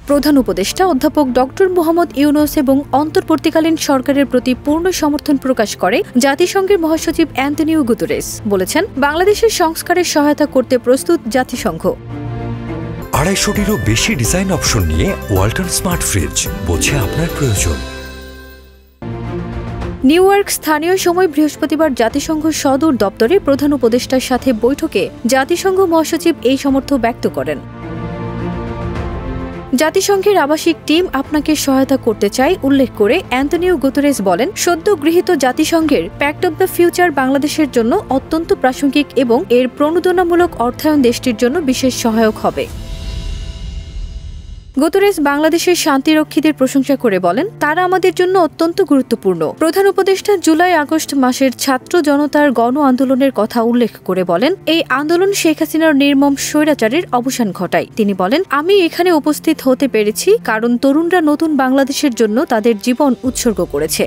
প্রধান উপদেষ্টা অধ্যাপক ডক্টর মোহাম্মদ ইউনূস এবং অন্তর্বর্তীকালীন সরকারের প্রতি পূর্ণ সমর্থন প্রকাশ করে জাতিসংঘের মহাসচিব অ্যান্তোনিও গুতেরেস বলেছেন, বাংলাদেশের সংস্কারের সহায়তা করতে প্রস্তুত জাতিসংঘ। 250-টিরও বেশি ডিজাইন অপশন নিয়ে ওয়ালটন স্মার্ট ফ্রিজ, বোঝে আপনার প্রয়োজন। নিউ ইয়র্ক স্থানীয় সময় বৃহস্পতিবার জাতিসংঘ সদর দপ্তরে প্রধান উপদেষ্টার সাথে বৈঠকে জাতিসংঘ মহাসচিব এই সমর্থন ব্যক্ত করেন। জাতিসংঘের আবাসিক টিম আপনাকে সহায়তা করতে চায় উল্লেখ করে অ্যান্তোনিও গুতেরেস বলেন, সদ্য গৃহীত জাতিসংঘের প্যাক্ট অব দ্য ফিউচার বাংলাদেশের জন্য অত্যন্ত প্রাসঙ্গিক এবং এর প্রণোদনামূলক অর্থায়ন দেশটির জন্য বিশেষ সহায়ক হবে। গুতেরেস বাংলাদেশের শান্তিরক্ষীদের প্রশংসা করে বলেন, তারা আমাদের জন্য অত্যন্ত গুরুত্বপূর্ণ। প্রধান উপদেষ্টা জুলাই-আগস্ট মাসের ছাত্র জনতার গণ আন্দোলনের কথা উল্লেখ করে বলেন, এই আন্দোলন শেখ হাসিনার নির্মম স্বৈরাচারের অবসান ঘটায়। তিনি বলেন, আমি এখানে উপস্থিত হতে পেরেছি কারণ তরুণরা নতুন বাংলাদেশের জন্য তাদের জীবন উৎসর্গ করেছে।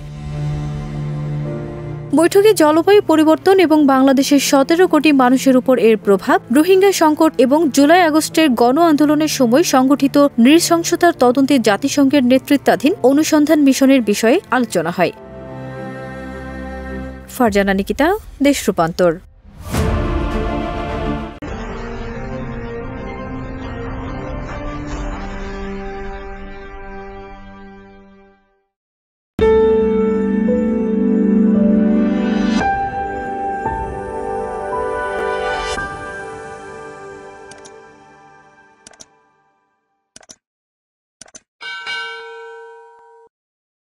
বৈঠকে জলবায়ু পরিবর্তন এবং বাংলাদেশের 17 কোটি মানুষের উপর এর প্রভাব, রোহিঙ্গা সংকট এবং জুলাই-আগস্টের গণ আন্দোলনের সময় সংগঠিত নৃশংসতার তদন্তে জাতিসংঘের নেতৃত্বাধীন অনুসন্ধান মিশনের বিষয়ে আলোচনা হয়। ফারজানা নিকিতা, দেশ রূপান্তর।